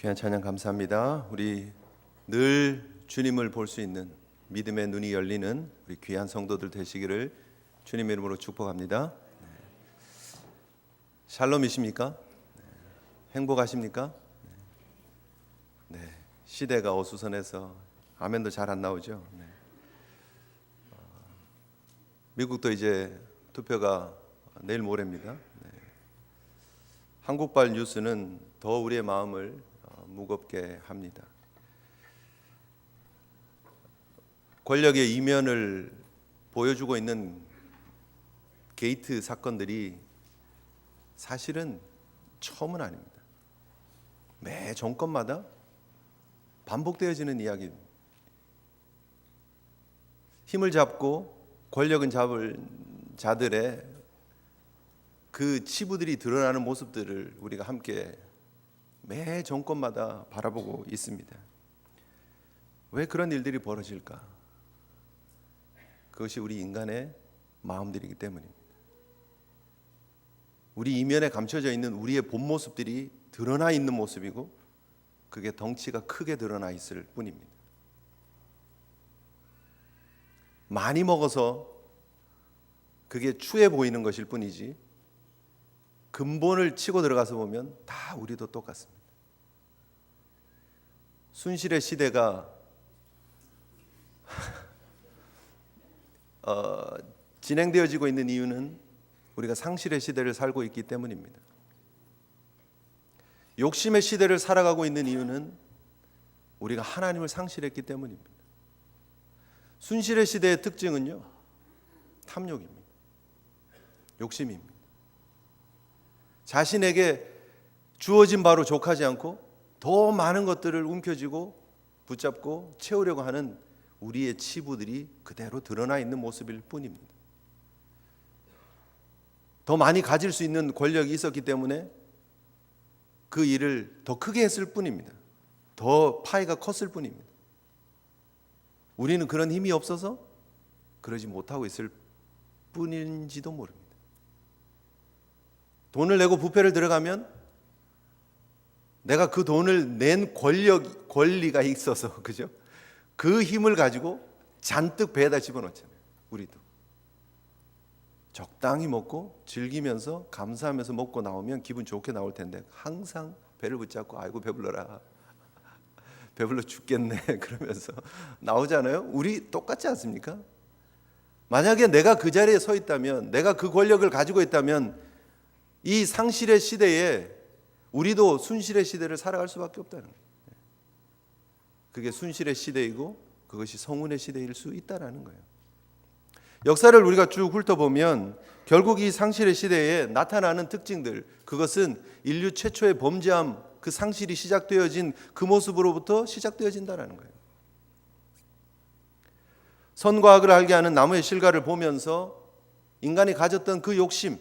귀한 찬양 감사합니다. 우리 늘 주님을 볼 수 있는 믿음의 눈이 열리는 우리 귀한 성도들 되시기를 주님의 이름으로 축복합니다. 샬롬이십니까? 행복하십니까? 네. 시대가 어수선해서 아멘도 잘 안 나오죠. 네. 미국도 이제 투표가 내일 모레입니다. 네. 한국발 뉴스는 더 우리의 마음을 무겁게 합니다. 권력의 이면을 보여주고 있는 게이트 사건들이 사실은 처음은 아닙니다. 매 정권마다 반복되어지는 이야기입니다. 힘을 잡고 권력은 잡을 자들의 그 치부들이 드러나는 모습들을 우리가 함께 매 정권마다 바라보고 있습니다. 왜 그런 일들이 벌어질까? 그것이 우리 인간의 마음들이기 때문입니다. 우리 이면에 감춰져 있는 우리의 본 모습들이 드러나 있는 모습이고 그게 덩치가 크게 드러나 있을 뿐입니다. 많이 먹어서 그게 추해 보이는 것일 뿐이지 근본을 치고 들어가서 보면 다 우리도 똑같습니다. 순실의 시대가 진행되어지고 있는 이유는 우리가 상실의 시대를 살고 있기 때문입니다. 욕심의 시대를 살아가고 있는 이유는 우리가 하나님을 상실했기 때문입니다. 순실의 시대의 특징은요, 탐욕입니다. 욕심입니다. 자신에게 주어진 바로 족하지 않고 더 많은 것들을 움켜쥐고 붙잡고 채우려고 하는 우리의 치부들이 그대로 드러나 있는 모습일 뿐입니다. 더 많이 가질 수 있는 권력이 있었기 때문에 그 일을 더 크게 했을 뿐입니다. 더 파이가 컸을 뿐입니다. 우리는 그런 힘이 없어서 그러지 못하고 있을 뿐인지도 모릅니다. 돈을 내고 뷔페를 들어가면 내가 그 돈을 낸 권리가 있어서 그죠? 그 힘을 가지고 잔뜩 배에다 집어넣잖아요. 우리도 적당히 먹고 즐기면서 감사하면서 먹고 나오면 기분 좋게 나올 텐데 항상 배를 붙잡고 아이고 배불러라 배불러 죽겠네 그러면서 나오잖아요. 우리 똑같지 않습니까? 만약에 내가 그 자리에 서 있다면, 내가 그 권력을 가지고 있다면 이 상실의 시대에 우리도 순실의 시대를 살아갈 수밖에 없다는 거예요. 그게 순실의 시대이고 그것이 성운의 시대일 수 있다는 거예요. 역사를 우리가 쭉 훑어보면 결국 이 상실의 시대에 나타나는 특징들, 그것은 인류 최초의 범죄함, 그 상실이 시작되어진 그 모습으로부터 시작되어진다는 거예요. 선과 악을 알게 하는 나무의 실과를 보면서 인간이 가졌던 그 욕심,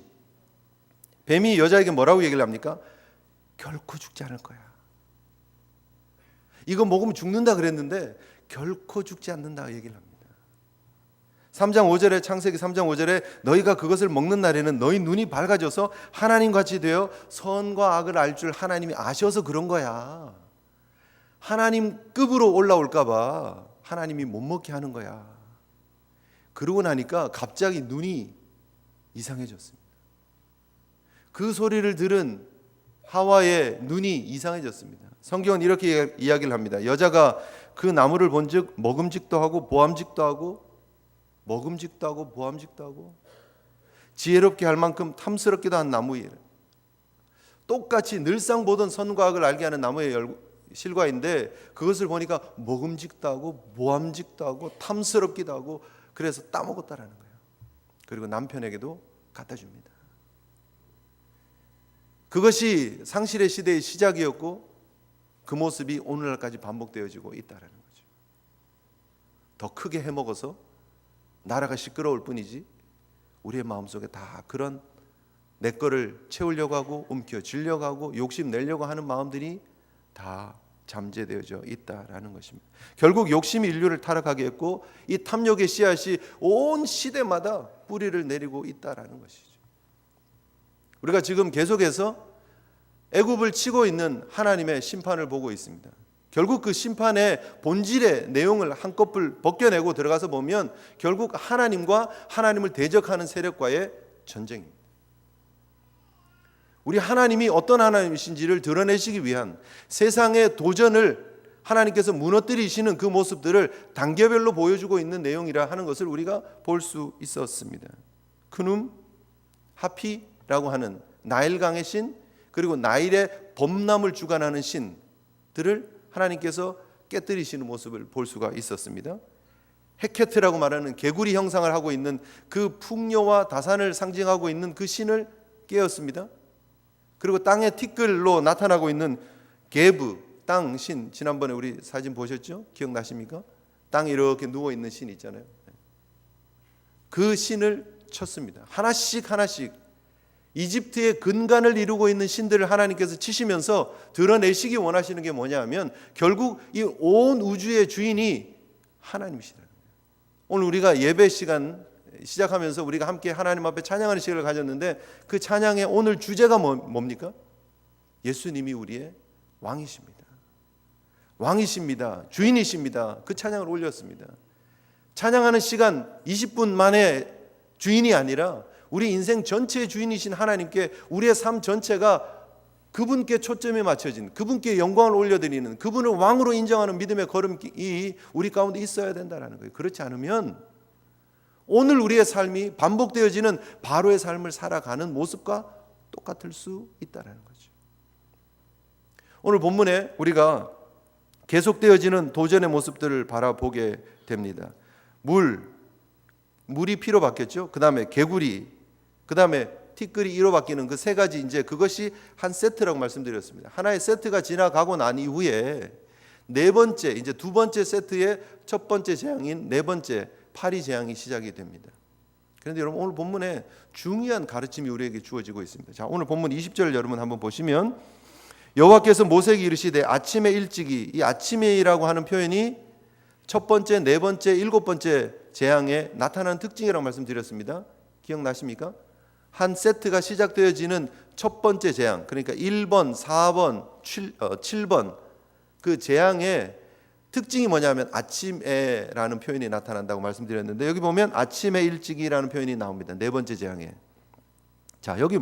뱀이 여자에게 뭐라고 얘기를 합니까? 결코 죽지 않을 거야. 이거 먹으면 죽는다 그랬는데 결코 죽지 않는다 얘기를 합니다. 3장 5절에 창세기 3장 5절에 너희가 그것을 먹는 날에는 너희 눈이 밝아져서 하나님같이 되어 선과 악을 알 줄 하나님이 아셔서 그런 거야. 하나님급으로 올라올까 봐 하나님이 못 먹게 하는 거야. 그러고 나니까 갑자기 눈이 이상해졌습니다. 그 소리를 들은 하와의 눈이 이상해졌습니다. 성경은 이렇게 이야기를 합니다. 여자가 그 나무를 본즉 먹음직도 하고 보암직도 하고 보암직도 하고 지혜롭게 할 만큼 탐스럽기도 한 나무이래. 똑같이 늘상 보던 선과 악을 알게 하는 나무의 실과인데 그것을 보니까 먹음직도 하고 보암직도 하고 탐스럽기도 하고 그래서 따먹었다라는 거예요. 그리고 남편에게도 갖다 줍니다. 그것이 상실의 시대의 시작이었고 그 모습이 오늘날까지 반복되어지고 있다는 거죠. 더 크게 해먹어서 나라가 시끄러울 뿐이지 우리의 마음속에 다 그런 내 거를 채우려고 하고 움켜쥐려고 하고 욕심내려고 하는 마음들이 다 잠재되어져 있다라는 것입니다. 결국 욕심이 인류를 타락하게 했고 이 탐욕의 씨앗이 온 시대마다 뿌리를 내리고 있다라는 것이죠. 우리가 지금 계속해서 애굽을 치고 있는 하나님의 심판을 보고 있습니다. 결국 그 심판의 본질의 내용을 한꺼풀 벗겨내고 들어가서 보면 결국 하나님과 하나님을 대적하는 세력과의 전쟁입니다. 우리 하나님이 어떤 하나님이신지를 드러내시기 위한 세상의 도전을 하나님께서 무너뜨리시는 그 모습들을 단계별로 보여주고 있는 내용이라 하는 것을 우리가 볼 수 있었습니다. 크눔, 하피라고 하는 나일강의 신, 그리고 나일의 범람을 주관하는 신들을 하나님께서 깨뜨리시는 모습을 볼 수가 있었습니다. 헤케트라고 말하는 개구리 형상을 하고 있는 그 풍요와 다산을 상징하고 있는 그 신을 깨었습니다. 그리고 땅의 티끌로 나타나고 있는 게브, 땅 신, 지난번에 우리 사진 보셨죠? 기억나십니까? 땅에 이렇게 누워있는 신 있잖아요. 그 신을 쳤습니다. 하나씩 하나씩 이집트의 근간을 이루고 있는 신들을 하나님께서 치시면서 드러내시기 원하시는 게 뭐냐 하면 결국 이 온 우주의 주인이 하나님이시라는 거예요. 오늘 우리가 예배 시간 시작하면서 우리가 함께 하나님 앞에 찬양하는 시간을 가졌는데 그 찬양의 오늘 주제가 뭡니까? 예수님이 우리의 왕이십니다. 왕이십니다. 주인이십니다. 그 찬양을 올렸습니다. 찬양하는 시간 20분 만에 주인이 아니라 우리 인생 전체의 주인이신 하나님께 우리의 삶 전체가 그분께 초점이 맞춰진, 그분께 영광을 올려드리는, 그분을 왕으로 인정하는 믿음의 걸음이 우리 가운데 있어야 된다는 거예요. 그렇지 않으면 오늘 우리의 삶이 반복되어지는 바로의 삶을 살아가는 모습과 똑같을 수 있다는 거죠. 오늘 본문에 우리가 계속되어지는 도전의 모습들을 바라보게 됩니다. 물이 피로 바뀌었죠. 그 다음에 개구리, 그 다음에 티끌이 이로 바뀌는 그 세 가지, 이제 그것이 한 세트라고 말씀드렸습니다. 하나의 세트가 지나가고 난 이후에 네 번째, 이제 두 번째 세트의 첫 번째 재앙인 네 번째 파리 재앙이 시작이 됩니다. 그런데 여러분 오늘 본문에 중요한 가르침이 우리에게 주어지고 있습니다. 자, 오늘 본문 20절 여러분 한번 보시면 여호와께서 모세에게 이르시되 아침에 일찍이, 이 아침에라고 하는 표현이 첫 번째, 네 번째, 일곱 번째 재앙에 나타나는 특징이라고 말씀드렸습니다. 기억나십니까? 한 세트가 시작되어지는 첫 번째 재앙, 그러니까 1번, 4번, 7번 그 재앙의 특징이 뭐냐면 아침에라는 표현이 나타난다고 말씀드렸는데 여기 보면 아침에 일찍이라는 표현이 나옵니다. 네 번째 재앙에. 자, 여기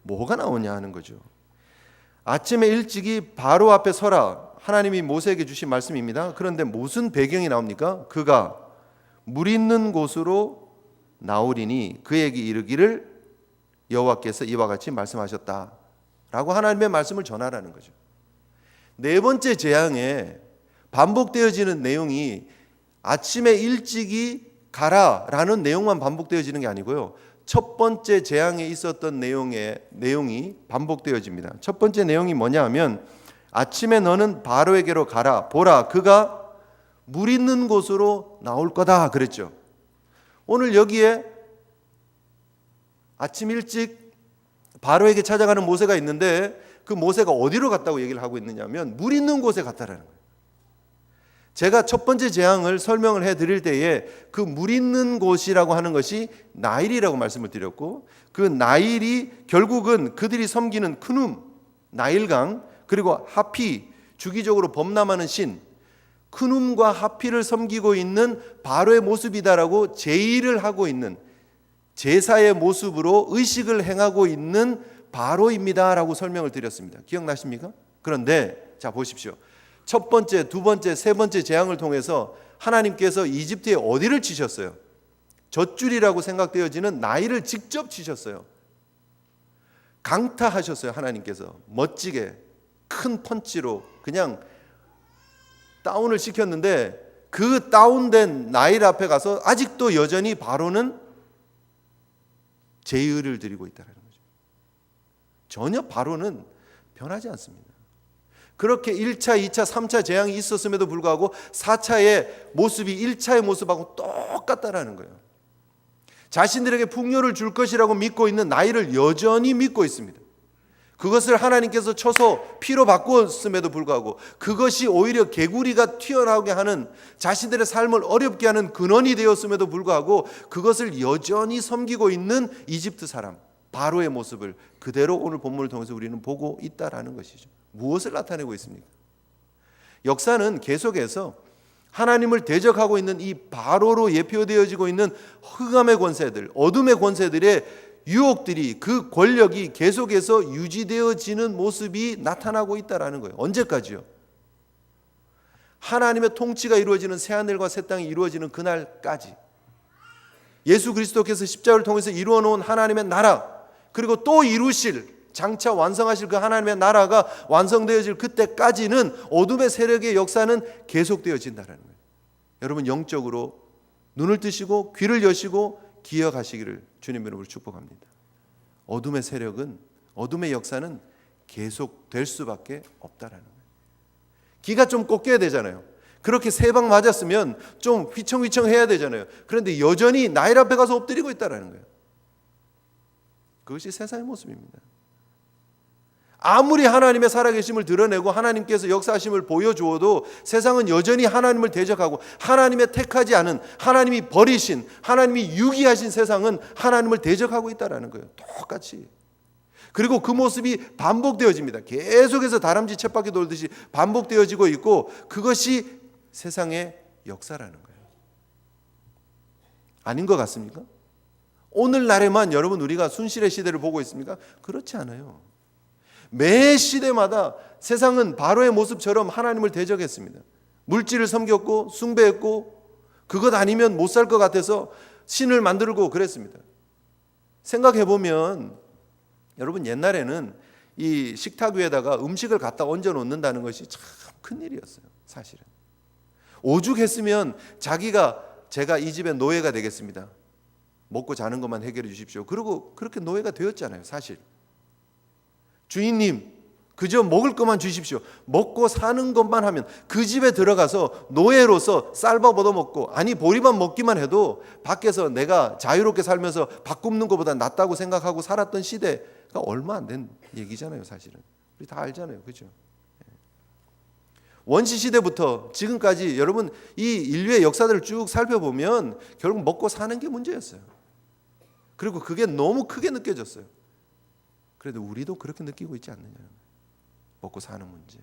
뭐가 나오냐 하는 거죠. 아침에 일찍이 바로 앞에 서라. 하나님이 모세에게 주신 말씀입니다. 그런데 무슨 배경이 나옵니까? 그가 물 있는 곳으로 나오리니 그에게 이르기를 여호와께서 이와 같이 말씀하셨다라고 하나님의 말씀을 전하라는 거죠. 네 번째 재앙에 반복되어지는 내용이 아침에 일찍이 가라라는 내용만 반복되어지는 게 아니고요. 첫 번째 재앙에 있었던 내용이 반복되어집니다. 첫 번째 내용이 뭐냐 하면 아침에 너는 바로에게로 가라. 보라, 그가 물 있는 곳으로 나올 거다 그랬죠. 오늘 여기에 아침 일찍 바로에게 찾아가는 모세가 있는데 그 모세가 어디로 갔다고 얘기를 하고 있느냐면 물 있는 곳에 갔다라는 거예요. 제가 첫 번째 재앙을 설명을 해드릴 때에 그 물 있는 곳이라고 하는 것이 나일이라고 말씀을 드렸고 그 나일이 결국은 그들이 섬기는 크눔, 나일강, 그리고 하피, 주기적으로 범람하는 신, 크눔과 하피를 섬기고 있는 바로의 모습이다라고 제의를 하고 있는 제사의 모습으로 의식을 행하고 있는 바로입니다라고 설명을 드렸습니다. 기억나십니까? 그런데 자 보십시오. 첫 번째, 두 번째, 세 번째 재앙을 통해서 하나님께서 이집트에 어디를 치셨어요? 젖줄이라고 생각되어지는 나일을 직접 치셨어요. 강타하셨어요. 하나님께서 멋지게 큰 펀치로 그냥 다운을 시켰는데 그 다운된 나일 앞에 가서 아직도 여전히 바로는 제의를 드리고 있다는 거죠. 전혀 바로는 변하지 않습니다. 그렇게 1차, 2차, 3차 재앙이 있었음에도 불구하고 4차의 모습이 1차의 모습하고 똑같다라는 거예요. 자신들에게 풍요를 줄 것이라고 믿고 있는 나일을 여전히 믿고 있습니다. 그것을 하나님께서 쳐서 피로 바꾸었음에도 불구하고 그것이 오히려 개구리가 튀어나오게 하는 자신들의 삶을 어렵게 하는 근원이 되었음에도 불구하고 그것을 여전히 섬기고 있는 이집트 사람, 바로의 모습을 그대로 오늘 본문을 통해서 우리는 보고 있다라는 것이죠. 무엇을 나타내고 있습니까? 역사는 계속해서 하나님을 대적하고 있는 이 바로로 예표되어지고 있는 흑암의 권세들, 어둠의 권세들의 유혹들이, 그 권력이 계속해서 유지되어지는 모습이 나타나고 있다라는 거예요. 언제까지요? 하나님의 통치가 이루어지는 새하늘과 새 땅이 이루어지는 그날까지. 예수 그리스도께서 십자가를 통해서 이루어 놓은 하나님의 나라, 그리고 또 이루실, 장차 완성하실 그 하나님의 나라가 완성되어질 그때까지는 어둠의 세력의 역사는 계속되어진다는 거예요. 여러분, 영적으로 눈을 뜨시고 귀를 여시고 기억하시기를 주님 이름으로 축복합니다. 어둠의 세력은, 어둠의 역사는 계속될 수밖에 없다라는 거예요. 기가 좀 꺾여야 되잖아요. 그렇게 세 방 맞았으면 좀 휘청휘청 해야 되잖아요. 그런데 여전히 나일 앞에 가서 엎드리고 있다라는 거예요. 그것이 세상의 모습입니다. 아무리 하나님의 살아계심을 드러내고 하나님께서 역사하심을 보여주어도 세상은 여전히 하나님을 대적하고, 하나님의 택하지 않은, 하나님이 버리신, 하나님이 유기하신 세상은 하나님을 대적하고 있다는 거예요. 똑같이. 그리고 그 모습이 반복되어집니다. 계속해서 다람쥐 쳇바퀴 돌듯이 반복되어지고 있고, 그것이 세상의 역사라는 거예요. 아닌 것 같습니까? 오늘날에만 여러분 우리가 순실의 시대를 보고 있습니까? 그렇지 않아요. 매 시대마다 세상은 바로의 모습처럼 하나님을 대적했습니다. 물질을 섬겼고 숭배했고, 그것 아니면 못 살 것 같아서 신을 만들고 그랬습니다. 생각해보면 여러분, 옛날에는 이 식탁 위에다가 음식을 갖다 얹어 놓는다는 것이 참 큰일이었어요. 사실은 오죽했으면 제가 이 집의 노예가 되겠습니다, 먹고 자는 것만 해결해 주십시오, 그리고 그렇게 노예가 되었잖아요. 사실 주인님 그저 먹을 것만 주십시오, 먹고 사는 것만 하면 그 집에 들어가서 노예로서 쌀밥 얻어먹고, 아니 보리밥 먹기만 해도 밖에서 내가 자유롭게 살면서 밥 굽는 것보다 낫다고 생각하고 살았던 시대가 얼마 안 된 얘기잖아요. 사실은 우리 다 알잖아요. 그렇죠? 원시 시대부터 지금까지 여러분 이 인류의 역사들을 쭉 살펴보면 결국 먹고 사는 게 문제였어요. 그리고 그게 너무 크게 느껴졌어요. 그래도 우리도 그렇게 느끼고 있지 않느냐. 먹고 사는 문제.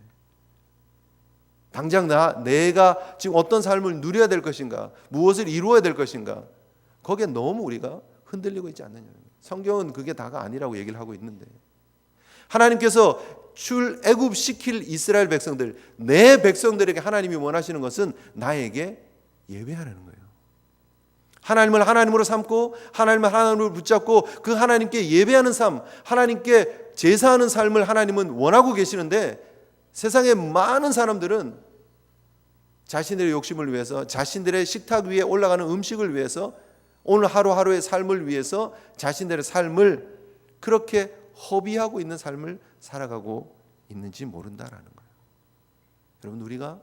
당장 내가 지금 어떤 삶을 누려야 될 것인가, 무엇을 이루어야 될 것인가, 거기에 너무 우리가 흔들리고 있지 않느냐. 성경은 그게 다가 아니라고 얘기를 하고 있는데, 하나님께서 출애굽시킬 이스라엘 백성들, 내 백성들에게 하나님이 원하시는 것은 나에게 예배하라는 거예요. 하나님을 하나님으로 삼고 하나님을 하나님으로 붙잡고 그 하나님께 예배하는 삶, 하나님께 제사하는 삶을 하나님은 원하고 계시는데, 세상의 많은 사람들은 자신들의 욕심을 위해서, 자신들의 식탁 위에 올라가는 음식을 위해서, 오늘 하루하루의 삶을 위해서 자신들의 삶을 그렇게 허비하고 있는 삶을 살아가고 있는지 모른다라는 거예요. 여러분, 우리가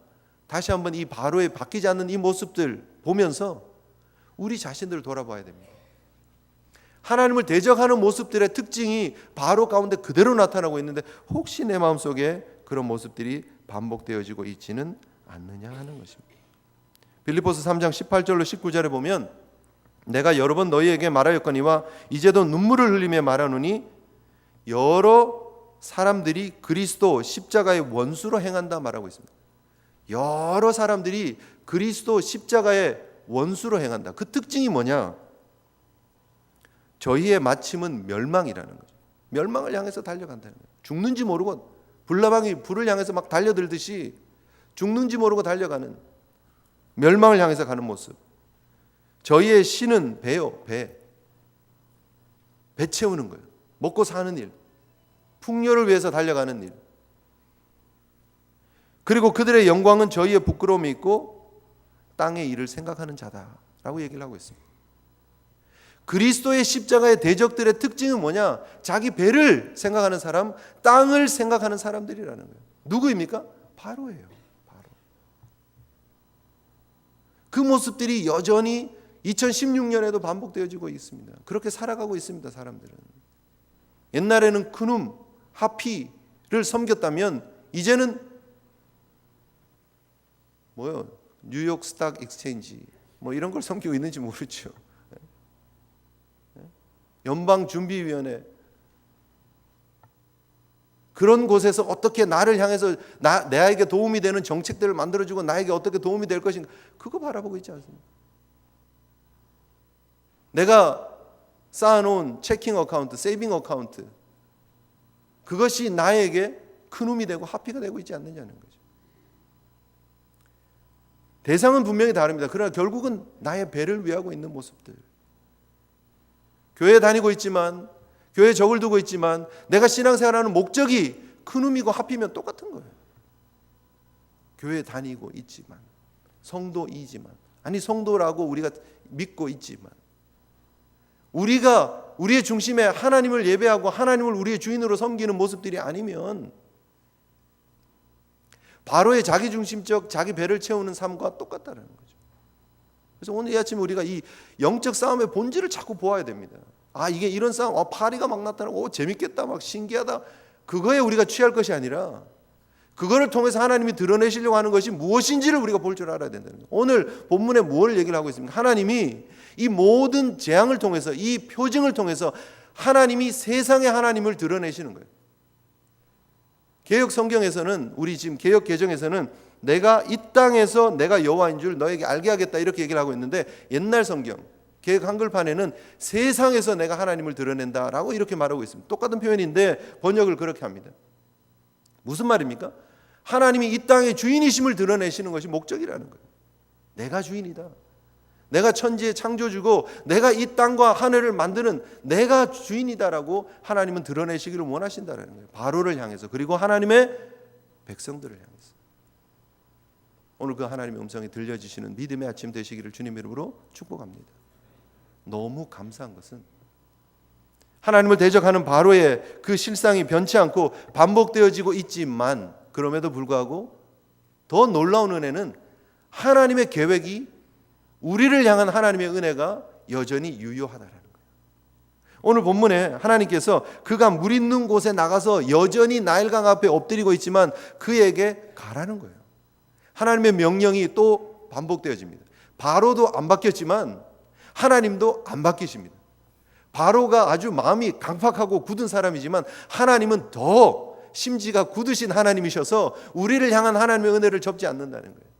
다시 한번 이 바로에 바뀌지 않는 이 모습들 보면서 우리 자신들을 돌아봐야 됩니다. 하나님을 대적하는 모습들의 특징이 바로 가운데 그대로 나타나고 있는데, 혹시 내 마음속에 그런 모습들이 반복되어지고 있지는 않느냐 하는 것입니다. 빌립보서 3장 18절로 19절에 보면, 내가 여러 번 너희에게 말하였거니와 이제도 눈물을 흘리며 말하노니 여러 사람들이 그리스도 십자가의 원수로 행한다 말하고 있습니다. 여러 사람들이 그리스도 십자가의 원수로 행한다. 그 특징이 뭐냐? 저희의 마침은 멸망이라는 거죠. 멸망을 향해서 달려간다는 거예요. 죽는지 모르고, 불나방이 불을 향해서 막 달려들듯이 죽는지 모르고 달려가는, 멸망을 향해서 가는 모습. 저희의 신은 배요. 배 채우는 거예요. 먹고 사는 일, 풍요를 위해서 달려가는 일. 그리고 그들의 영광은 저희의 부끄러움이 있고 땅의 일을 생각하는 자다라고 얘기를 하고 있습니다. 그리스도의 십자가의 대적들의 특징은 뭐냐? 자기 배를 생각하는 사람, 땅을 생각하는 사람들이라는 거예요. 누구입니까? 바로예요. 바로. 그 모습들이 여전히 2016년에도 반복되어지고 있습니다. 그렇게 살아가고 있습니다. 사람들은. 옛날에는 크눔, 하피를 섬겼다면 이제는 뭐요? 뉴욕 스탁 익스체인지 이런 걸 섬기고 있는지 모르죠. 연방준비위원회 그런 곳에서 어떻게 나를 향해서 나에게 도움이 되는 정책들을 만들어주고 나에게 어떻게 도움이 될 것인가, 그거 바라보고 있지 않습니까? 내가 쌓아놓은 체킹 어카운트, 세이빙 어카운트, 그것이 나에게 큰 힘이 되고 하피가 되고 있지 않느냐는 거죠. 대상은 분명히 다릅니다. 그러나 결국은 나의 배를 위하고 있는 모습들. 교회 다니고 있지만, 교회에 적을 두고 있지만 내가 신앙생활하는 목적이 큰 힘이고 합이면 똑같은 거예요. 교회 다니고 있지만, 성도이지만, 아니 성도라고 우리가 믿고 있지만, 우리가 우리의 중심에 하나님을 예배하고 하나님을 우리의 주인으로 섬기는 모습들이 아니면 바로의 자기중심적 자기 배를 채우는 삶과 똑같다는 거죠. 그래서 오늘 이 아침에 우리가 이 영적 싸움의 본질을 자꾸 보아야 됩니다. 아, 이게 이런 싸움, 파리가 막 나타나고 재밌겠다, 막 신기하다, 그거에 우리가 취할 것이 아니라 그거를 통해서 하나님이 드러내시려고 하는 것이 무엇인지를 우리가 볼 줄 알아야 된다는 거예요. 오늘 본문에 뭘 얘기를 하고 있습니까? 하나님이 이 모든 재앙을 통해서, 이 표징을 통해서 하나님이 세상의 하나님을 드러내시는 거예요. 개역 성경에서는, 우리 지금 개역 개정에서는 내가 이 땅에서 내가 여호와인 줄 너에게 알게 하겠다, 이렇게 얘기를 하고 있는데, 옛날 성경 개역 한글판에는 세상에서 내가 하나님을 드러낸다라고 이렇게 말하고 있습니다. 똑같은 표현인데 번역을 그렇게 합니다. 무슨 말입니까? 하나님이 이 땅의 주인이심을 드러내시는 것이 목적이라는 거예요. 내가 주인이다. 내가 천지의 창조주고 내가 이 땅과 하늘을 만드는 내가 주인이다라고 하나님은 드러내시기를 원하신다는 거예요. 바로를 향해서, 그리고 하나님의 백성들을 향해서. 오늘 그 하나님의 음성이 들려지시는 믿음의 아침 되시기를 주님 이름으로 축복합니다. 너무 감사한 것은 하나님을 대적하는 바로의 그 실상이 변치 않고 반복되어지고 있지만, 그럼에도 불구하고 더 놀라운 은혜는 하나님의 계획이, 우리를 향한 하나님의 은혜가 여전히 유효하다라는 거예요. 오늘 본문에 하나님께서 그가 물 있는 곳에 나가서 여전히 나일강 앞에 엎드리고 있지만 그에게 가라는 거예요. 하나님의 명령이 또 반복되어집니다. 바로도 안 바뀌었지만 하나님도 안 바뀌십니다. 바로가 아주 마음이 강팍하고 굳은 사람이지만 하나님은 더 심지가 굳으신 하나님이셔서 우리를 향한 하나님의 은혜를 접지 않는다는 거예요.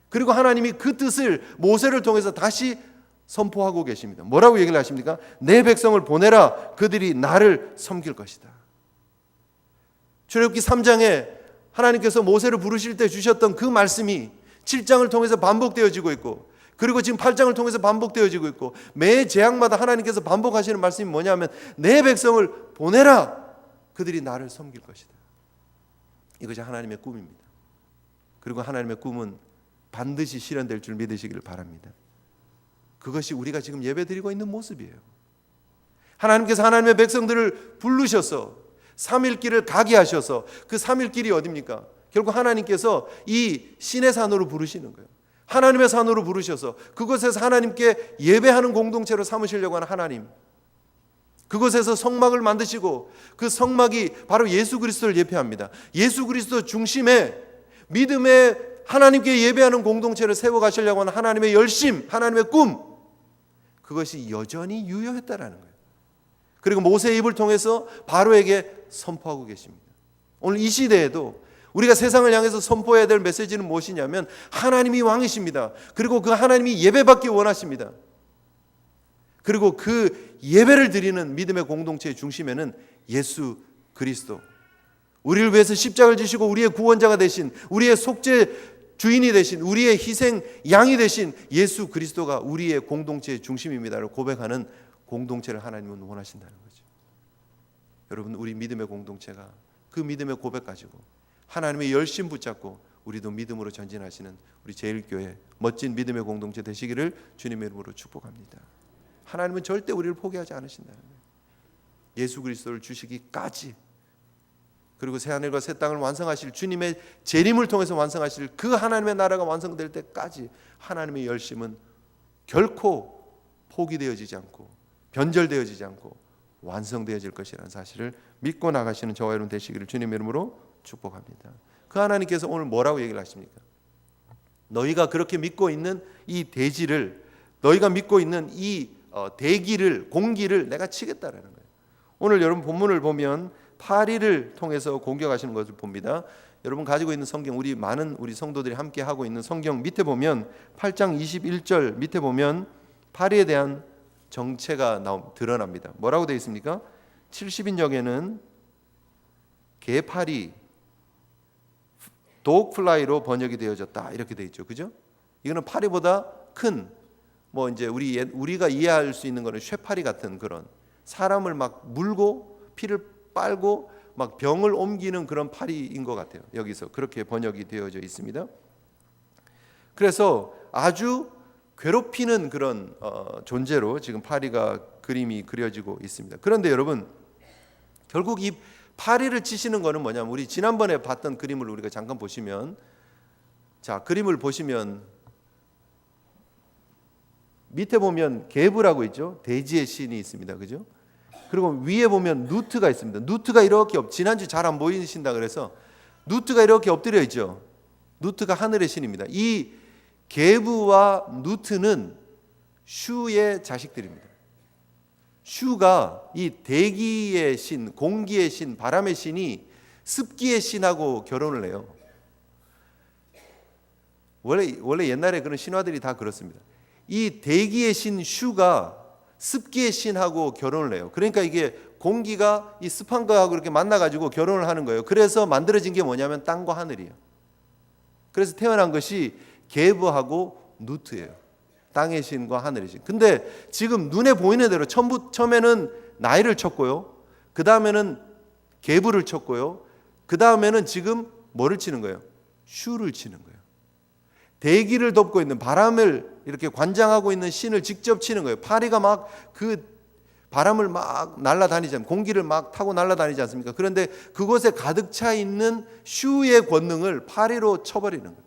그리고 하나님이 그 뜻을 모세를 통해서 다시 선포하고 계십니다. 뭐라고 얘기를 하십니까? 내 백성을 보내라, 그들이 나를 섬길 것이다. 출애굽기 3장에 하나님께서 모세를 부르실 때 주셨던 그 말씀이 7장을 통해서 반복되어지고 있고, 그리고 지금 8장을 통해서 반복되어지고 있고, 매 재앙마다 하나님께서 반복하시는 말씀이 뭐냐면 내 백성을 보내라, 그들이 나를 섬길 것이다. 이것이 하나님의 꿈입니다. 그리고 하나님의 꿈은 반드시 실현될 줄 믿으시기를 바랍니다. 그것이 우리가 지금 예배드리고 있는 모습이에요. 하나님께서 하나님의 백성들을 부르셔서 3일길을 가게 하셔서, 그 3일길이 어디입니까? 결국 하나님께서 이 신의 산으로 부르시는 거예요. 하나님의 산으로 부르셔서 그곳에서 하나님께 예배하는 공동체로 삼으시려고 하는 하나님, 그곳에서 성막을 만드시고 그 성막이 바로 예수 그리스도를 예표합니다. 예수 그리스도 중심에 믿음의 하나님께 예배하는 공동체를 세워가시려고 하는 하나님의 열심, 하나님의 꿈, 그것이 여전히 유효했다라는 거예요. 그리고 모세의 입을 통해서 바로에게 선포하고 계십니다. 오늘 이 시대에도 우리가 세상을 향해서 선포해야 될 메시지는 무엇이냐면 하나님이 왕이십니다. 그리고 그 하나님이 예배받기 원하십니다. 그리고 그 예배를 드리는 믿음의 공동체의 중심에는 예수 그리스도, 우리를 위해서 십자가를 지시고 우리의 구원자가 되신, 우리의 속죄 주인이 되신, 우리의 희생 양이 되신 예수 그리스도가 우리의 공동체의 중심입니다를 고백하는 공동체를 하나님은 원하신다는 거죠. 여러분, 우리 믿음의 공동체가 그 믿음의 고백 가지고 하나님의 열심 붙잡고 우리도 믿음으로 전진하시는 우리 제일교회 멋진 믿음의 공동체 되시기를 주님의 이름으로 축복합니다. 하나님은 절대 우리를 포기하지 않으신다는 거예요. 예수 그리스도를 주시기까지, 그리고 새하늘과 새 땅을 완성하실 주님의 재림을 통해서 완성하실 그 하나님의 나라가 완성될 때까지 하나님의 열심은 결코 포기되어지지 않고 변절되어지지 않고 완성되어질 것이라는 사실을 믿고 나가시는 저와 여러분 되시기를 주님의 이름으로 축복합니다. 그 하나님께서 오늘 뭐라고 얘기를 하십니까? 너희가 그렇게 믿고 있는 이 대지를, 너희가 믿고 있는 이 대기를, 공기를 내가 치겠다라는 거예요. 오늘 여러분 본문을 보면 파리를 통해서 공격하시는 것을 봅니다. 여러분 가지고 있는 성경, 많은 우리 성도들이 함께 하고 있는 성경 밑에 보면 8장 21절 밑에 보면 파리에 대한 정체가 드러납니다. 뭐라고 되어 있습니까? 70인역에는 개파리, 독플라이로 번역이 되어졌다 이렇게 되어 있죠. 그죠? 이거는 파리보다 큰, 뭐 이제 우리가 이해할 수 있는 거는 쇠파리 같은 그런 사람을 막 물고 피를 빨고 막 병을 옮기는 그런 파리인 것 같아요. 여기서 그렇게 번역이 되어져 있습니다. 그래서 아주 괴롭히는 그런 존재로 지금 파리가 그림이 그려지고 있습니다. 그런데 여러분, 결국 이 파리를 치시는 거는 뭐냐면, 우리 지난번에 봤던 그림을 우리가 잠깐 보시면, 자, 그림을 보시면 밑에 보면 게브라고 있죠. 돼지의 신이 있습니다. 그죠? 그리고 위에 보면 누트가 있습니다. 누트가 이렇게 지난주 잘 안 보이신다 그래서 누트가 이렇게 엎드려 있죠. 누트가 하늘의 신입니다. 이 게브와 누트는 슈의 자식들입니다. 슈가 이 대기의 신, 공기의 신, 바람의 신이 습기의 신하고 결혼을 해요. 원래 옛날에 그런 신화들이 다 그렇습니다. 이 대기의 신 슈가 습기의 신하고 결혼을 해요. 그러니까 이게 공기가 이 습한 거하고 그렇게 만나가지고 결혼을 하는 거예요. 그래서 만들어진 게 뭐냐면 땅과 하늘이에요. 그래서 태어난 것이 게브하고 누트예요. 땅의 신과 하늘의 신. 근데 지금 눈에 보이는 대로 처음에는 나일을 쳤고요. 그 다음에는 게브를 쳤고요. 그 다음에는 지금 뭐를 치는 거예요? 슈를 치는 거예요. 대기를 덮고 있는, 바람을 이렇게 관장하고 있는 신을 직접 치는 거예요. 파리가 막 그 바람을 막 날아다니지 않습니까? 공기를 막 타고 날아다니지 않습니까? 그런데 그곳에 가득 차 있는 슈의 권능을 파리로 쳐버리는 거예요.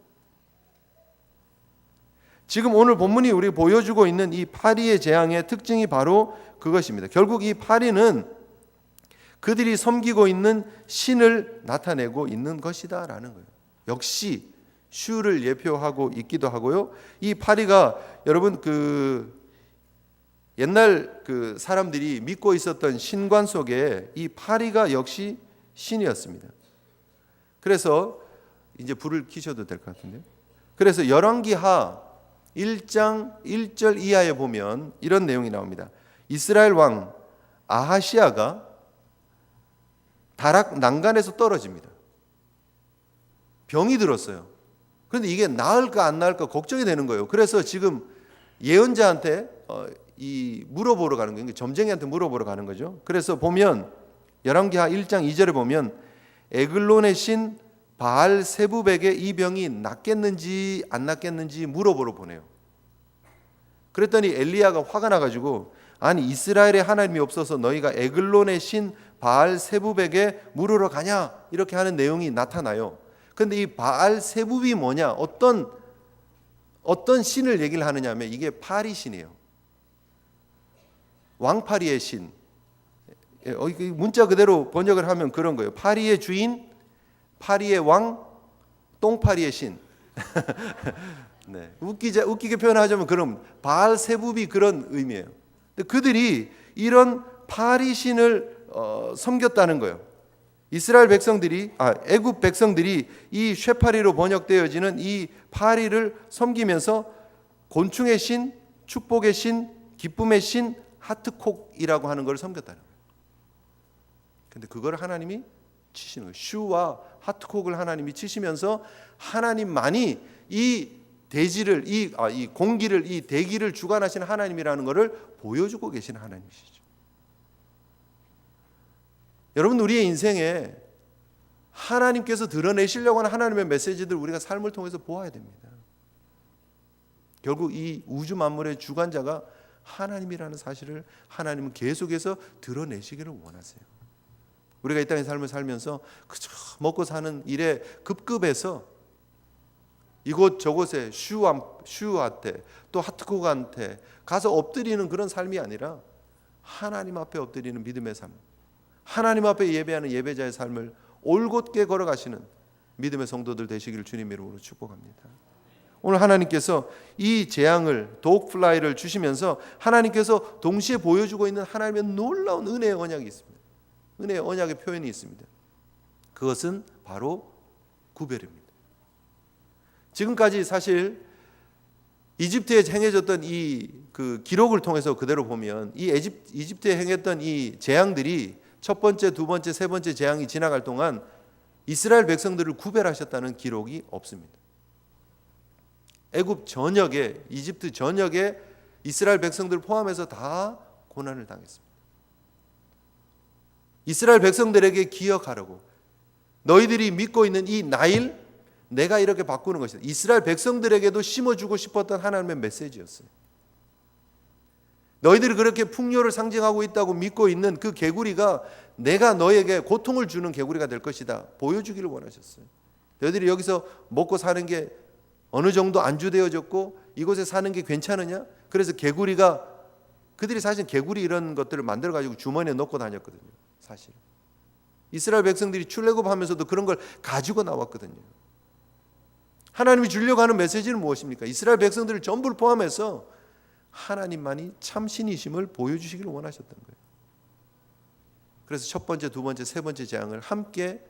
지금 오늘 본문이 우리 보여주고 있는 이 파리의 재앙의 특징이 바로 그것입니다. 결국 이 파리는 그들이 섬기고 있는 신을 나타내고 있는 것이다라는 거예요. 역시 슈를 예표하고 있기도 하고요. 이 파리가 여러분 옛날 사람들이 믿고 있었던 신관 속에 이 파리가 역시 신이었습니다. 그래서 이제 불을 켜셔도 될 것 같은데요. 그래서 열왕기하 1장 1절 이하에 보면 이런 내용이 나옵니다. 이스라엘 왕 아하시아가 다락 난간에서 떨어집니다. 병이 들었어요. 그런데 이게 나을까 안 나을까 걱정이 되는 거예요. 그래서 지금 예언자한테 물어보러 가는 거예요. 점쟁이한테 물어보러 가는 거죠. 그래서 보면 열왕기하 1장 2절에 보면 에글론의 신 바알 세부백에 이 병이 낫겠는지 안 낫겠는지 물어보러 보내요. 그랬더니 엘리야가 화가 나가지고, 아니 이스라엘의 하나님이 없어서 너희가 에글론의 신 바알 세부백에 물으러 가냐, 이렇게 하는 내용이 나타나요. 그런데 이 바알 세부이 뭐냐, 어떤 신을 얘기를 하느냐 하면 이게 파리 신이에요. 왕파리의 신. 문자 그대로 번역을 하면 그런 거예요. 파리의 주인, 파리의 왕, 똥파리의 신. 네. 웃기게 표현하자면 그럼 바알 세부비 그런 의미예요. 근데 그들이 이런 파리 신을 섬겼다는 거예요. 이스라엘 백성들이, 애굽 백성들이 이 쇠파리로 번역되어지는 이 파리를 섬기면서 곤충의 신, 축복의 신, 기쁨의 신, 하트콕이라고 하는 걸 섬겼다는 거예요. 근데 그걸 하나님이 치시는 거예요. 슈와 하트콕을 하나님이 치시면서 하나님만이 이 대지를, 이 공기를, 이 대기를 주관하시는 하나님이라는 것을 보여주고 계시는 하나님이시죠. 여러분, 우리의 인생에 하나님께서 드러내시려고 하는 하나님의 메시지들 우리가 삶을 통해서 보아야 됩니다. 결국 이 우주 만물의 주관자가 하나님이라는 사실을 하나님은 계속해서 드러내시기를 원하세요. 우리가 이 땅의 삶을 살면서 그저 먹고 사는 일에 급급해서 이곳 저곳에 슈한테 또 하트콕한테 가서 엎드리는 그런 삶이 아니라 하나님 앞에 엎드리는 믿음의 삶, 하나님 앞에 예배하는 예배자의 삶을 올곧게 걸어가시는 믿음의 성도들 되시기를 주님 이름으로 축복합니다. 오늘 하나님께서 이 재앙을, 독플라이를 주시면서 하나님께서 동시에 보여주고 있는 하나님의 놀라운 은혜의 언약이 있습니다. 은혜의 언약의 표현이 있습니다. 그것은 바로 구별입니다. 지금까지 사실 이집트에 행해졌던 그 기록을 통해서 그대로 보면 이 이집트에 행했던 이 재앙들이 첫 번째, 두 번째, 세 번째 재앙이 지나갈 동안 이스라엘 백성들을 구별하셨다는 기록이 없습니다. 애굽 전역에, 이집트 전역에 이스라엘 백성들을 포함해서 다 고난을 당했습니다. 이스라엘 백성들에게 기억하라고, 너희들이 믿고 있는 이 나일 내가 이렇게 바꾸는 것이다. 이스라엘 백성들에게도 심어주고 싶었던 하나님의 메시지였어요. 너희들이 그렇게 풍요를 상징하고 있다고 믿고 있는 그 개구리가 내가 너에게 고통을 주는 개구리가 될 것이다 보여주기를 원하셨어요. 너희들이 여기서 먹고 사는 게 어느 정도 안주되어졌고 이곳에 사는 게 괜찮으냐? 그래서 개구리가, 그들이 사실 개구리 이런 것들을 만들어 가지고 주머니에 넣고 다녔거든요. 사실 이스라엘 백성들이 출애굽하면서도 그런 걸 가지고 나왔거든요. 하나님이 주려고 하는 메시지는 무엇입니까? 이스라엘 백성들을 전부를 포함해서 하나님만이 참 신이심을 보여주시기를 원하셨던 거예요. 그래서 첫 번째, 두 번째, 세 번째 재앙을 함께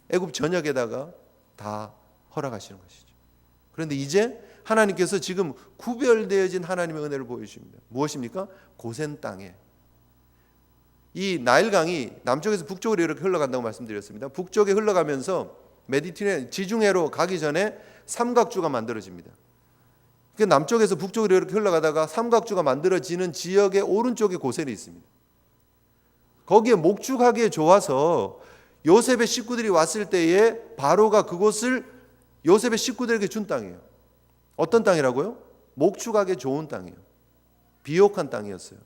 애굽 전역에다가 다 허락하시는 것이죠. 그런데 이제 하나님께서 지금 구별되어진 하나님의 은혜를 보여주십니다. 무엇입니까? 고센 땅에 이 나일강이 남쪽에서 북쪽으로 이렇게 흘러간다고 말씀드렸습니다. 북쪽에 흘러가면서 메디테레니안 지중해로 가기 전에 삼각주가 만들어집니다. 남쪽에서 북쪽으로 이렇게 흘러가다가 삼각주가 만들어지는 지역의 오른쪽에 고센이 있습니다. 거기에 목축하기에 좋아서 요셉의 식구들이 왔을 때에 바로가 그곳을 요셉의 식구들에게 준 땅이에요. 어떤 땅이라고요? 목축하기 좋은 땅이에요. 비옥한 땅이었어요.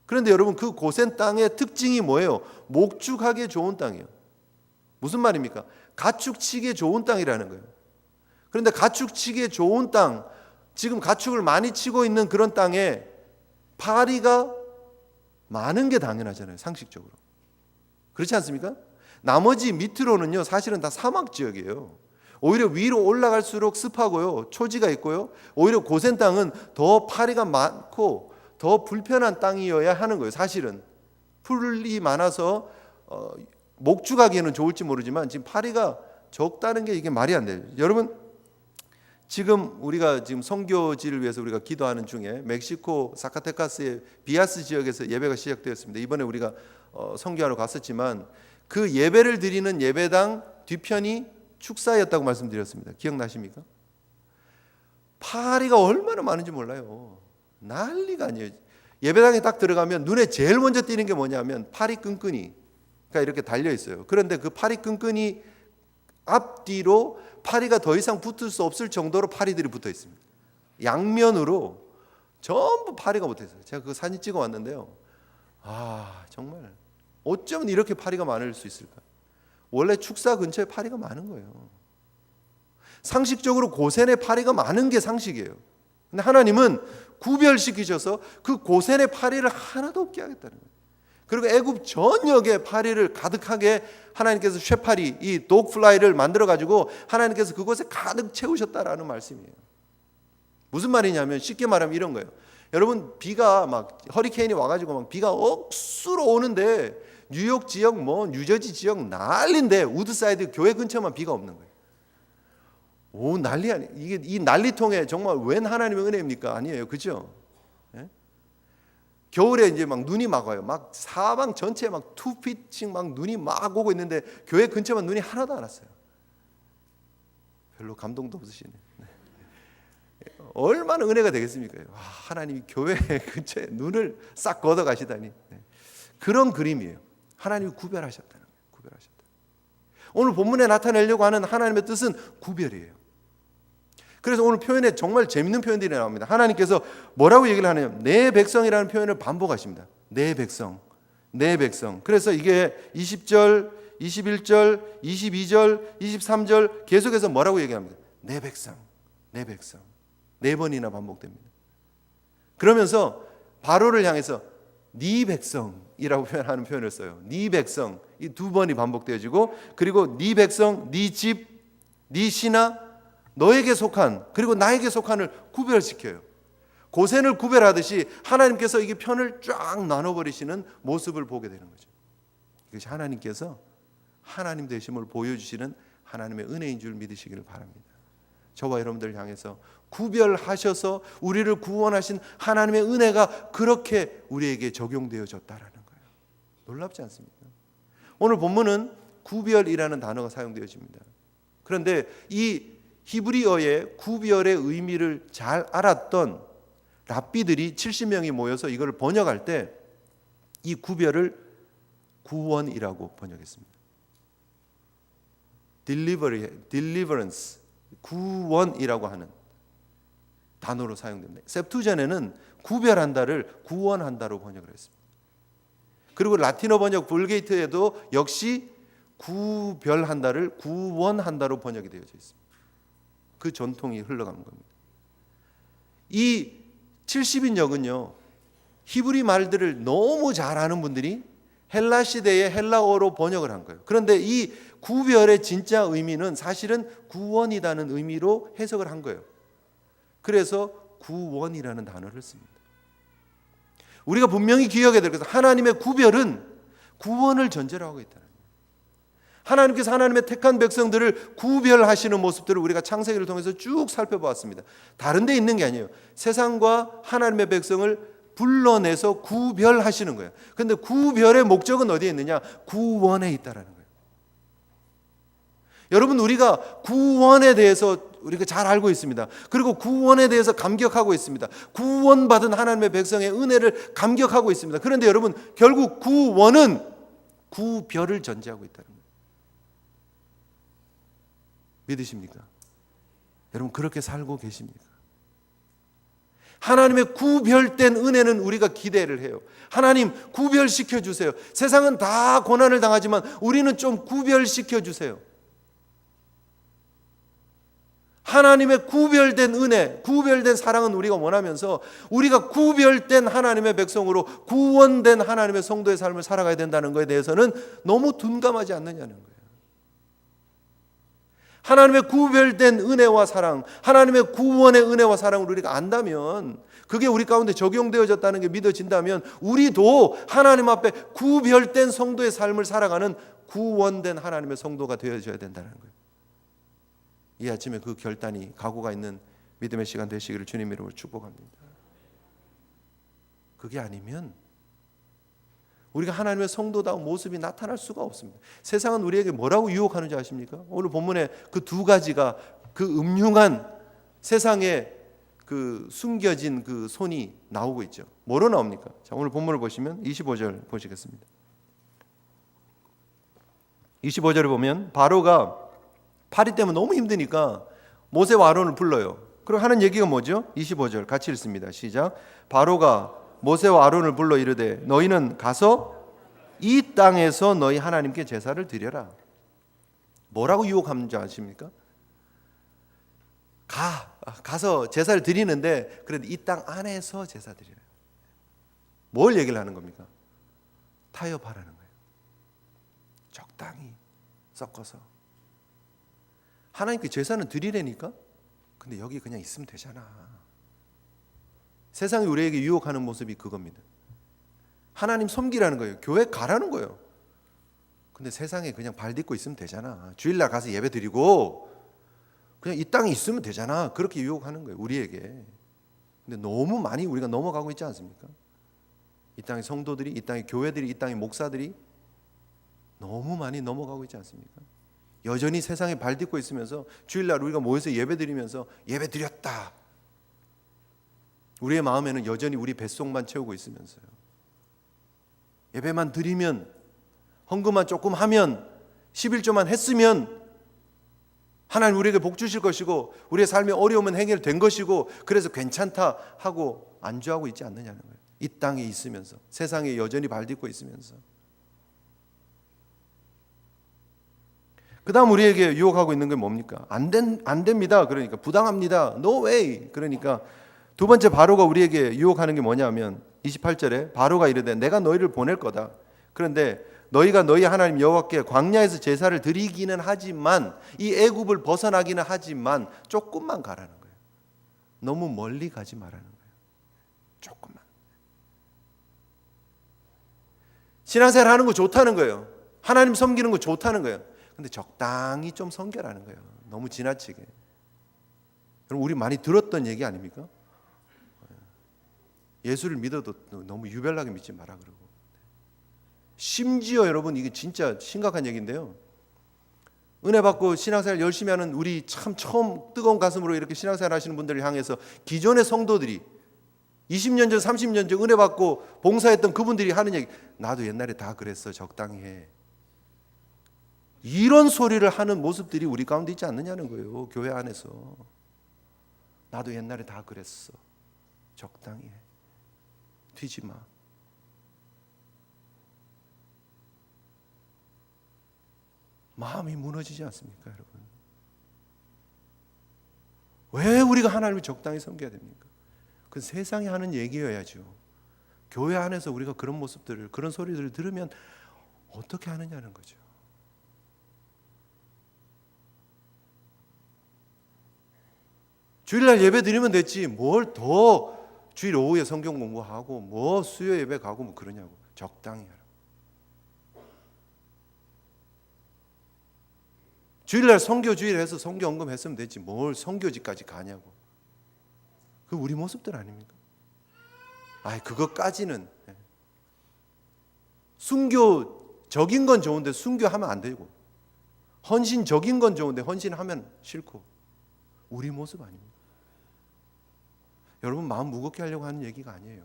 그런데 여러분, 그 고센 땅의 특징이 뭐예요? 목축하기 좋은 땅이에요. 무슨 말입니까? 가축치기에 좋은 땅이라는 거예요. 그런데 가축치기에 좋은 땅, 지금 가축을 많이 치고 있는 그런 땅에 파리가 많은 게 당연하잖아요. 상식적으로. 그렇지 않습니까? 나머지 밑으로는요, 사실은 다 사막 지역이에요. 오히려 위로 올라갈수록 습하고요, 초지가 있고요, 오히려 고센 땅은 더 파리가 많고 더 불편한 땅이어야 하는 거예요. 사실은 풀이 많아서 목축하기에는 좋을지 모르지만 지금 파리가 적다는 게 이게 말이 안 돼요. 여러분, 지금 우리가 지금 선교지를 위해서 우리가 기도하는 중에 멕시코 사카테카스의 비아스 지역에서 예배가 시작되었습니다. 이번에 우리가 선교하러 갔었지만 그 예배를 드리는 예배당 뒤편이 축사였다고 말씀드렸습니다. 기억나십니까? 파리가 얼마나 많은지 몰라요. 난리가 아니에요. 예배당에 딱 들어가면 눈에 제일 먼저 띄는 게 뭐냐면 파리 끈끈이가 이렇게 달려 있어요. 그런데 그 파리 끈끈이 앞뒤로 파리가 더 이상 붙을 수 없을 정도로 파리들이 붙어 있습니다. 양면으로 전부 파리가 붙어 있어요. 제가 그 사진 찍어 왔는데요. 정말 어쩌면 이렇게 파리가 많을 수 있을까? 원래 축사 근처에 파리가 많은 거예요. 상식적으로 고센에 파리가 많은 게 상식이에요. 근데 하나님은 구별시키셔서 그 고센의 파리를 하나도 없게 하겠다는 거예요. 그리고 애굽 전역에 파리를 가득하게 하나님께서 쇠파리, 이 독플라이를 만들어 가지고 하나님께서 그곳에 가득 채우셨다라는 말씀이에요. 무슨 말이냐면 쉽게 말하면 이런 거예요. 여러분, 비가 막 허리케인이 와가지고 막 비가 억수로 오는데 뉴욕 지역, 뉴저지 지역 난리인데 우드사이드 교회 근처만 비가 없는 거예요. 오, 난리 아니에요. 이게 이 난리통에 정말 웬 하나님의 은혜입니까? 아니에요, 그죠? 예? 겨울에 이제 막 눈이 막 와요. 막 사방 전체에 막 2핏씩 막 눈이 막 오고 있는데 교회 근처만 눈이 하나도 안 왔어요. 별로 감동도 없으시네. 얼마나 은혜가 되겠습니까? 하나님이 교회 근처에 눈을 싹 걷어 가시다니. 그런 그림이에요. 하나님이 구별하셨다는 거예요. 구별하셨다. 오늘 본문에 나타내려고 하는 하나님의 뜻은 구별이에요. 그래서 오늘 표현에 정말 재밌는 표현들이 나옵니다. 하나님께서 뭐라고 얘기를 하냐면 내 백성이라는 표현을 반복하십니다. 내 백성, 내 백성. 그래서 이게 20절, 21절, 22절, 23절 계속해서 뭐라고 얘기합니다. 내 백성, 내 백성. 4번이나 반복됩니다. 그러면서 바로를 향해서 네 백성이라고 표현하는 표현을 써요. 네 백성, 이 2번이 반복되어지고, 그리고 네 백성, 네 집, 네 신하, 너에게 속한, 그리고 나에게 속한을 구별시켜요. 고센을 구별하듯이 하나님께서 이게 편을 쫙 나눠버리시는 모습을 보게 되는 거죠. 이것이 하나님께서 하나님 되심을 보여주시는 하나님의 은혜인 줄 믿으시기를 바랍니다. 저와 여러분들 향해서 구별하셔서 우리를 구원하신 하나님의 은혜가 그렇게 우리에게 적용되어졌다라는 거예요. 놀랍지 않습니까? 오늘 본문은 구별이라는 단어가 사용되어집니다. 그런데 이 히브리어의 구별의 의미를 잘 알았던 랍비들이 70명이 모여서 이걸 번역할 때 이 구별을 구원이라고 번역했습니다. deliverance, 구원이라고 하는 단어로 사용됩니다. 셉투전에는 구별한다를 구원한다로 번역을 했습니다. 그리고 라틴어 번역 불게이트에도 역시 구별한다를 구원한다로 번역이 되어져 있습니다. 그 전통이 흘러가는 겁니다. 이 70인역은요, 히브리 말들을 너무 잘 아는 분들이 헬라 시대의 헬라어로 번역을 한 거예요. 그런데 이 구별의 진짜 의미는 사실은 구원이라는 의미로 해석을 한 거예요. 그래서 구원이라는 단어를 씁니다. 우리가 분명히 기억해야 될 것은 하나님의 구별은 구원을 전제로 하고 있다는 거예요. 하나님께서 하나님의 택한 백성들을 구별하시는 모습들을 우리가 창세기를 통해서 쭉 살펴보았습니다. 다른 데 있는 게 아니에요. 세상과 하나님의 백성을 불러내서 구별하시는 거예요. 그런데 구별의 목적은 어디에 있느냐? 구원에 있다라는 거예요. 여러분, 우리가 구원에 대해서 우리가 잘 알고 있습니다. 그리고 구원에 대해서 감격하고 있습니다. 구원받은 하나님의 백성의 은혜를 감격하고 있습니다. 그런데 여러분, 결국 구원은 구별을 전제하고 있다는 거예요. 믿으십니까? 여러분, 그렇게 살고 계십니까? 하나님의 구별된 은혜는 우리가 기대를 해요. 하나님, 구별시켜 주세요. 세상은 다 고난을 당하지만 우리는 좀 구별시켜 주세요. 하나님의 구별된 은혜, 구별된 사랑은 우리가 원하면서 우리가 구별된 하나님의 백성으로 구원된 하나님의 성도의 삶을 살아가야 된다는 것에 대해서는 너무 둔감하지 않느냐는 거예요. 하나님의 구별된 은혜와 사랑, 하나님의 구원의 은혜와 사랑을 우리가 안다면, 그게 우리 가운데 적용되어졌다는 게 믿어진다면 우리도 하나님 앞에 구별된 성도의 삶을 살아가는 구원된 하나님의 성도가 되어져야 된다는 거예요. 이 아침에 그 결단이, 각오가 있는 믿음의 시간 되시기를 주님 이름으로 축복합니다. 그게 아니면 우리가 하나님의 성도다운 모습이 나타날 수가 없습니다. 세상은 우리에게 뭐라고 유혹하는지 아십니까? 오늘 본문에 그 두 가지가, 그 음흉한 세상에 그 숨겨진 그 손이 나오고 있죠. 뭐로 나옵니까? 자, 오늘 본문을 보시면 25절 보시겠습니다. 25절을 보면 바로가 파리 때문에 너무 힘드니까 모세와 아론을 불러요. 그리고 하는 얘기가 뭐죠? 25절 같이 읽습니다. 시작. 바로가 모세와 아론을 불러 이르되 너희는 가서 이 땅에서 너희 하나님께 제사를 드려라. 뭐라고 유혹하는지 아십니까? 가서 제사를 드리는데 그래도 이 땅 안에서 제사 드리라. 뭘 얘기를 하는 겁니까? 타협하라는 거예요. 적당히 섞어서. 하나님께 제사는 드리라니까? 근데 여기 그냥 있으면 되잖아. 세상이 우리에게 유혹하는 모습이 그겁니다. 하나님 섬기라는 거예요. 교회 가라는 거예요. 근데 세상에 그냥 발 딛고 있으면 되잖아. 주일날 가서 예배 드리고 그냥 이 땅에 있으면 되잖아. 그렇게 유혹하는 거예요, 우리에게. 근데 너무 많이 우리가 넘어가고 있지 않습니까? 이 땅의 성도들이, 이 땅의 교회들이, 이 땅의 목사들이 너무 많이 넘어가고 있지 않습니까? 여전히 세상에 발 딛고 있으면서 주일날 우리가 모여서 예배 드리면서 예배 드렸다. 우리의 마음에는 여전히 우리 뱃속만 채우고 있으면서요. 예배만 드리면, 헌금만 조금 하면, 11조만 했으면 하나님 우리에게 복 주실 것이고 우리의 삶의 어려움은 해결된 것이고 그래서 괜찮다 하고 안주하고 있지 않느냐는 거예요. 이 땅에 있으면서, 세상에 여전히 발 딛고 있으면서. 그 다음 우리에게 유혹하고 있는 게 뭡니까? 안 됩니다. 그러니까 부당합니다. No way. 그러니까 두 번째 바로가 우리에게 유혹하는 게 뭐냐면 28절에 바로가 이르되 내가 너희를 보낼 거다. 그런데 너희가 너희 하나님 여호와께 광야에서 제사를 드리기는 하지만, 이 애굽을 벗어나기는 하지만 조금만 가라는 거예요. 너무 멀리 가지 말라는 거예요. 조금만. 신앙생활 하는 거 좋다는 거예요. 하나님 섬기는 거 좋다는 거예요. 근데 적당히 좀 섬겨라는 거예요. 너무 지나치게. 여러분, 우리 많이 들었던 얘기 아닙니까? 예수를 믿어도 너무 유별나게 믿지 마라 그러고. 심지어 여러분, 이게 진짜 심각한 얘기인데요. 은혜 받고 신앙생활 열심히 하는 우리 참 처음 뜨거운 가슴으로 이렇게 신앙생활 하시는 분들을 향해서 기존의 성도들이 20년 전 30년 전 은혜 받고 봉사했던 그분들이 하는 얘기, 나도 옛날에 다 그랬어, 적당히 해. 이런 소리를 하는 모습들이 우리 가운데 있지 않느냐는 거예요. 교회 안에서. 나도 옛날에 다 그랬어, 적당히 해. 튀지 마. 마음이 무너지지 않습니까, 여러분? 왜 우리가 하나님을 적당히 섬겨야 됩니까? 그 세상이 하는 얘기여야죠. 교회 안에서 우리가 그런 모습들을, 그런 소리들을 들으면 어떻게 하느냐는 거죠. 주일날 예배 드리면 됐지 뭘 더 주일 오후에 성경 공부하고 뭐 수요 예배 가고 뭐 그러냐고. 적당히 하라. 주일날 성교주일 해서 성교 언금 했으면 됐지 뭘 성교지까지 가냐고. 그 우리 모습들 아닙니까? 그것까지는 순교적인 건 좋은데 순교하면 안 되고, 헌신적인 건 좋은데 헌신하면 싫고, 우리 모습 아닙니까? 여러분, 마음 무겁게 하려고 하는 얘기가 아니에요.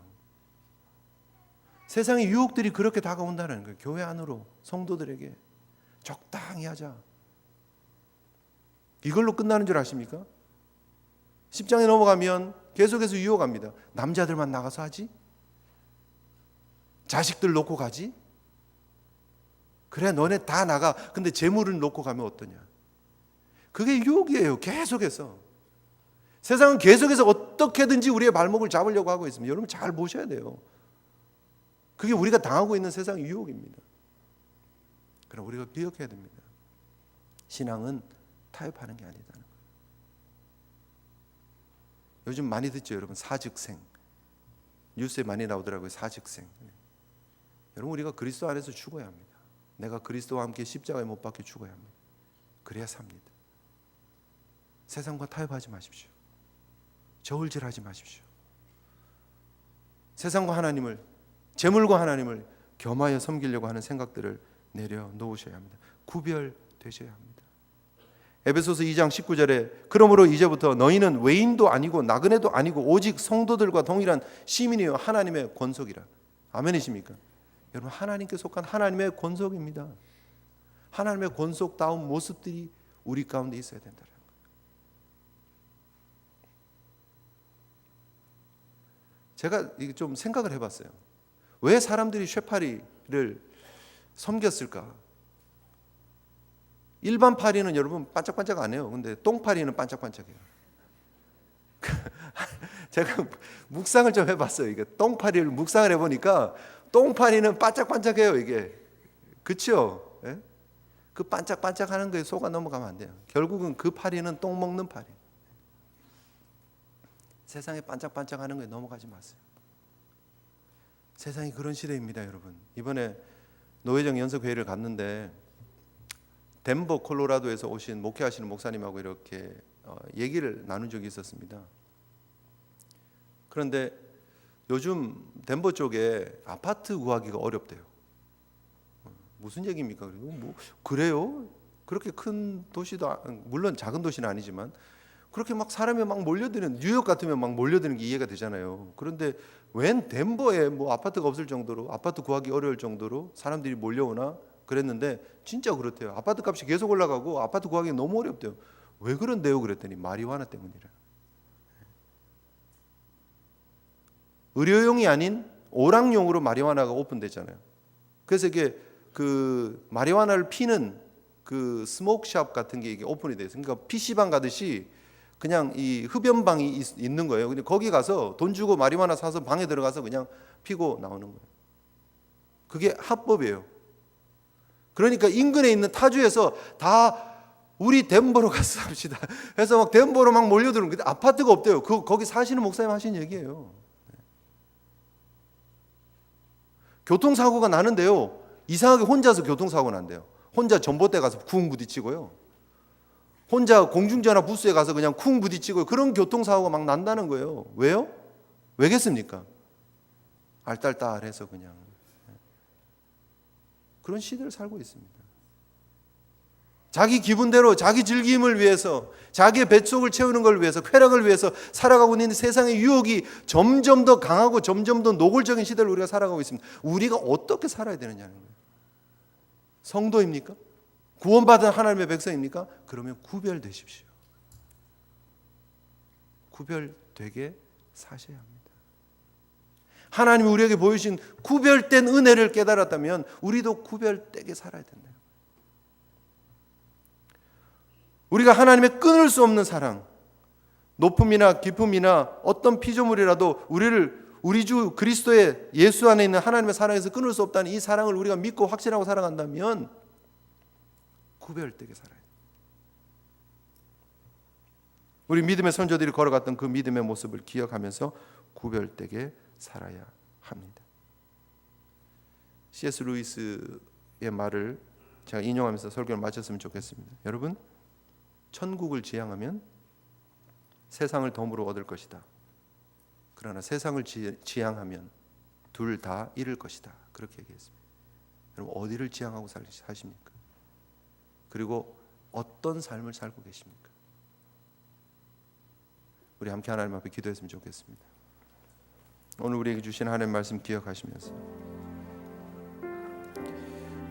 세상의 유혹들이 그렇게 다가온다는 거예요. 교회 안으로 성도들에게 적당히 하자. 이걸로 끝나는 줄 아십니까? 10장에 넘어가면 계속해서 유혹합니다. 남자들만 나가서 하지? 자식들 놓고 가지? 그래, 너네 다 나가. 근데 재물을 놓고 가면 어떠냐? 그게 유혹이에요. 계속해서. 세상은 계속해서 어떻게든지 우리의 발목을 잡으려고 하고 있습니다. 여러분 잘 보셔야 돼요. 그게 우리가 당하고 있는 세상의 유혹입니다. 그럼 우리가 기억해야 됩니다. 신앙은 타협하는 게 아니다는 거예요. 요즘 많이 듣죠, 여러분. 사즉생. 뉴스에 많이 나오더라고요. 사즉생. 여러분, 우리가 그리스도 안에서 죽어야 합니다. 내가 그리스도와 함께 십자가에 못 박혀 죽어야 합니다. 그래야 삽니다. 세상과 타협하지 마십시오. 저울질하지 마십시오. 세상과 하나님을, 재물과 하나님을 겸하여 섬기려고 하는 생각들을 내려놓으셔야 합니다. 구별되셔야 합니다. 에베소서 2장 19절에 그러므로 이제부터 너희는 외인도 아니고 나그네도 아니고 오직 성도들과 동일한 시민이요 하나님의 권속이라. 아멘이십니까? 여러분, 하나님께 속한 하나님의 권속입니다. 하나님의 권속다운 모습들이 우리 가운데 있어야 된다는 거예요. 제가 좀 생각을 해봤어요. 왜 사람들이 쇠파리를 섬겼을까? 일반 파리는 여러분 반짝반짝 안 해요. 근데 똥파리는 반짝반짝해요. 제가 묵상을 좀 해봤어요. 이게 똥파리를 묵상을 해보니까 똥파리는 반짝반짝해요. 이게 그렇죠? 예? 그 반짝반짝하는 거에 속아 넘어가면 안 돼요. 결국은 그 파리는 똥 먹는 파리. 세상에 반짝반짝하는 거에 넘어가지 마세요. 세상이 그런 시대입니다, 여러분. 이번에 노회정 연석회의를 갔는데 덴버 콜로라도에서 오신 목회하시는 목사님하고 이렇게 얘기를 나눈 적이 있었습니다. 그런데 요즘 덴버 쪽에 아파트 구하기가 어렵대요. 무슨 얘기입니까? 그리고 뭐 그래요? 그렇게 큰 도시도 물론 작은 도시는 아니지만 그렇게 막 사람이 막 몰려드는, 뉴욕 같으면 막 몰려드는 게 이해가 되잖아요. 그런데 웬 덴버에 뭐 아파트가 없을 정도로, 아파트 구하기 어려울 정도로 사람들이 몰려오나 그랬는데 진짜 그렇대요. 아파트 값이 계속 올라가고 아파트 구하기 너무 어렵대요. 왜 그런데요? 그랬더니 마리화나 때문이라. 의료용이 아닌 오락용으로 마리화나가 오픈됐잖아요. 그래서 이게 그 마리화나를 피는 그 스모크샵 같은 게 이게 오픈이 돼요. 그러니까 PC방 가듯이 그냥 이 흡연방이 있는 거예요. 근데 거기 가서 돈 주고 마리화나 사서 방에 들어가서 그냥 피고 나오는 거예요. 그게 합법이에요. 그러니까 인근에 있는 타주에서 다 우리 덴버로 가서 삽시다 해서 막 덴버로 막 몰려드는 거예요. 아파트가 없대요. 거기 사시는 목사님 하신 얘기예요. 교통사고가 나는데요, 이상하게 혼자서 교통사고 난대요. 혼자 전봇대 가서 쿵 부딪히고요. 혼자 공중전화 부스에 가서 그냥 쿵 부딪히고 그런 교통사고가 막 난다는 거예요. 왜요? 왜겠습니까? 알딸딸해서 그냥 그런 시대를 살고 있습니다. 자기 기분대로 자기 즐김을 위해서 자기의 뱃속을 채우는 걸 위해서 쾌락을 위해서 살아가고 있는 세상의 유혹이 점점 더 강하고 점점 더 노골적인 시대를 우리가 살아가고 있습니다. 우리가 어떻게 살아야 되느냐는 거예요. 성도입니까? 구원받은 하나님의 백성입니까? 그러면 구별되십시오. 구별되게 사셔야 합니다. 하나님이 우리에게 보여주신 구별된 은혜를 깨달았다면 우리도 구별되게 살아야 된다. 우리가 하나님의 끊을 수 없는 사랑, 높음이나 깊음이나 어떤 피조물이라도 우리 주 그리스도의 예수 안에 있는 하나님의 사랑에서 끊을 수 없다는 이 사랑을 우리가 믿고 확신하고 살아간다면 구별되게 살아야 돼요. 우리 믿음의 선조들이 걸어갔던 그 믿음의 모습을 기억하면서 구별되게 살아야 합니다. C.S. 루이스의 말을 제가 인용하면서 설교를 마쳤으면 좋겠습니다. 여러분, 천국을 지향하면 세상을 덤으로 얻을 것이다. 그러나 세상을 지향하면 둘 다 잃을 것이다. 그렇게 얘기했습니다. 여러분, 어디를 지향하고 사십니까? 그리고 어떤 삶을 살고 계십니까? 우리 함께 하나님 앞에 기도했으면 좋겠습니다. 오늘 우리에게 주신 하나님의 말씀 기억하시면서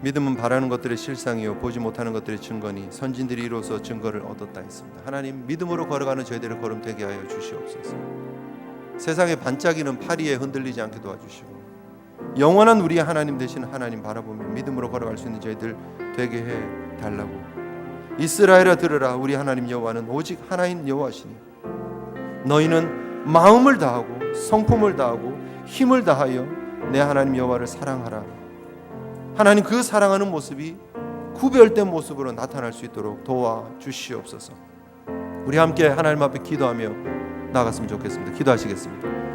믿음은 바라는 것들의 실상이요 보지 못하는 것들의 증거니 선진들이 이로써 증거를 얻었다 했습니다. 하나님, 믿음으로 걸어가는 저희들의 걸음 되게 하여 주시옵소서. 세상의 반짝이는 파리에 흔들리지 않게 도와주시고 영원한 우리의 하나님 되신 하나님 바라보며 믿음으로 걸어갈 수 있는 저희들 되게 해 달라고. 이스라엘아 들으라, 우리 하나님 여호와는 오직 하나인 여호와시니 너희는 마음을 다하고 성품을 다하고 힘을 다하여 내 하나님 여호와를 사랑하라. 하나님, 그 사랑하는 모습이 구별된 모습으로 나타날 수 있도록 도와주시옵소서. 우리 함께 하나님 앞에 기도하며 나아갔으면 좋겠습니다. 기도하시겠습니다.